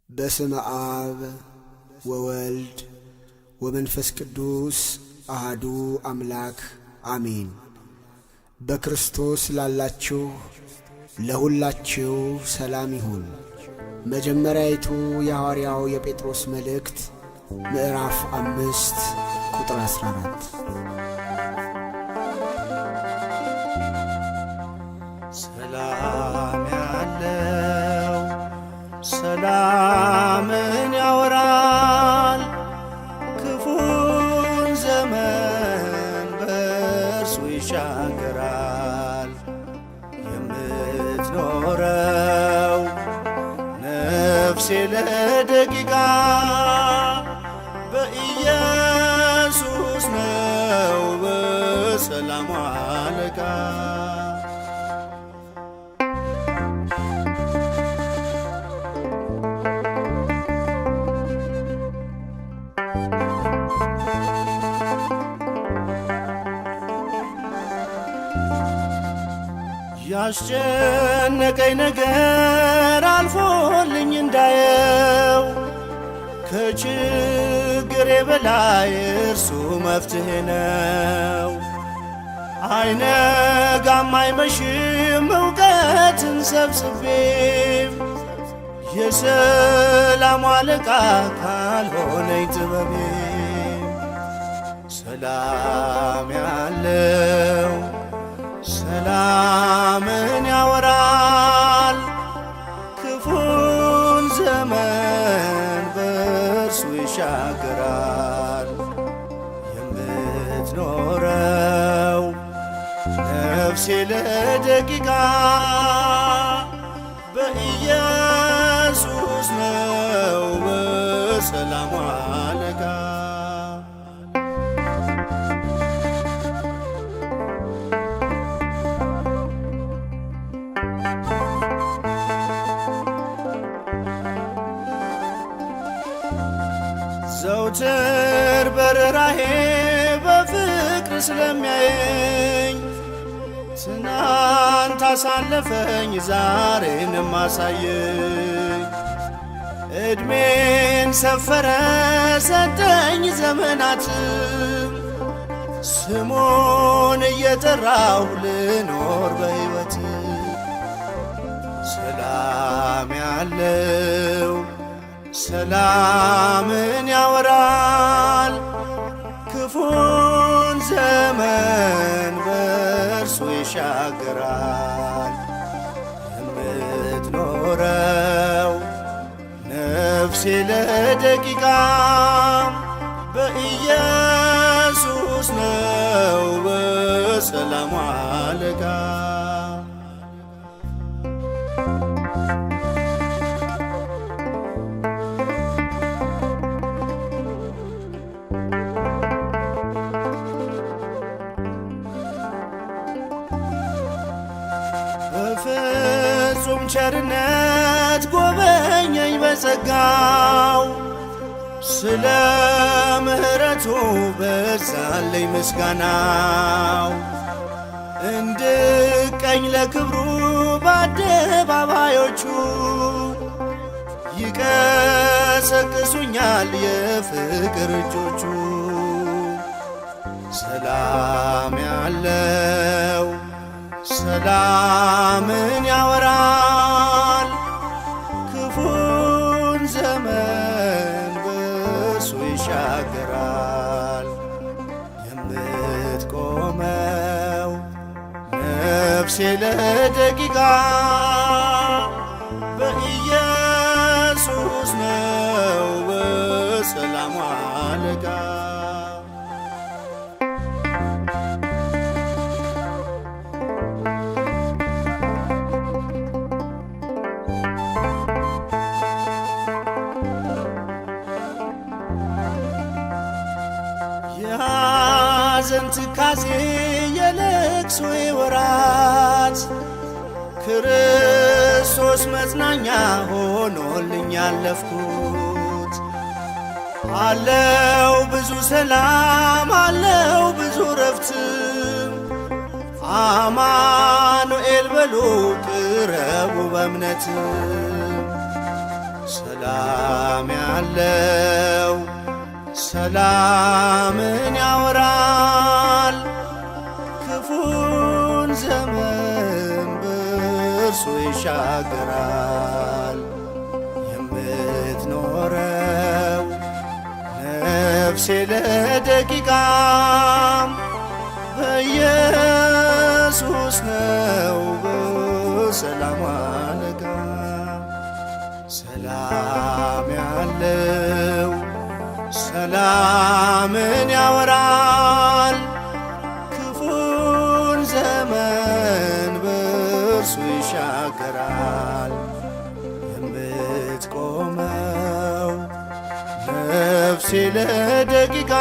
በስመ አብ ወወልድ ወመንፈስ ቅዱስ አሐዱ አምላክ አሜን። በክርስቶስ ላላችሁ ለሁላችሁ ሰላም ይሁን። መጀመሪያይቱ የሐዋርያው የጴጥሮስ መልእክት ምዕራፍ 5 ቁጥር 14። ሰላም ያለው ሰላምን ያወራል፣ ክፉን ዘመን በእርሱ ይሻገራል። የምትኖረው ነፍሴ ለደቂቃ በኢየሱስ ነው በሰላሙ አለቃ። ያስጨነቀኝ ነገር አልፎልኝ እንዳየው፣ ከችግሬ በላይ እርሱ መፍትሄ ነው። አይነጋም አይመሽም እውቀትን ሰብስቤ፣ የሰላሙ አለቃ ካልሆነኝ ጥበቤ። ሰላም ያለው ሰላምን ያወራል፣ ክፉን ዘመን በእርሱ ይሻገራል። የምትኖረው ነፍሴ ለደቂቃ በኢየሱስ ነው በሰላሙ አለቃ። ዘውትር በርኅራኄ በፍቅር ስለሚያየኝ፣ ትናንት አሳለፈኝ ዛሬንም አሳየኝ። ዕድሜን ሰፈረ ሰጠኝ ዘመናትም፣ ስሙን እየጠራሁ ልኖር በሕይወት። ሰላም ያለው ሰላምን ያወራል፣ ክፉን ዘመን በእርሱ ይሻገራል። የምትኖረው ነፍሴ ለደቂቃ በኢየሱስ ነው በሰላሙ አለቃ። በፍጹም ቸርነት ጎበኘኝ በጸጋው፣ ስለ ምሕረቱ በዛለኝ ምስጋናው። እንድቀኝ ለክብሩ በአደባባዮቹ፣ ይቀሰቅሱኛል የፍቅር እጆቹ። ሰላም ያለው ሰላምን ያወራል፣ ክፉን ዘመን በእርሱ ይሻገራል። የምትቆመው ነፍሴ ለደቂቃ በኢየሱስ ነው በሰላሙ አለቃ። የሐዘን ትካዜ የለቅሶ ወራት፣ ክርስቶስ መጽናኛ ሆኖልኝ ያለፍኩት። አለው ብዙ ሰላም አለው ብዙ ረፍት፣ አማኑኤል በሉ ቅረቡ በእምነት። ሰላም ያለው ሰላምን ያወራል። ክፉን ዘመን በእርሱ ይሻገራል። የምትኖረው ነፍሴ ለደቂቃም በኢየሱስ ነው በሰላም አለቃ። ሰላም ያለው ሰላምን ያወራል። ክፉን ዘመን በእርሱ ይሻገራል። የምትቆመው ነፍሴ ለደቂቃ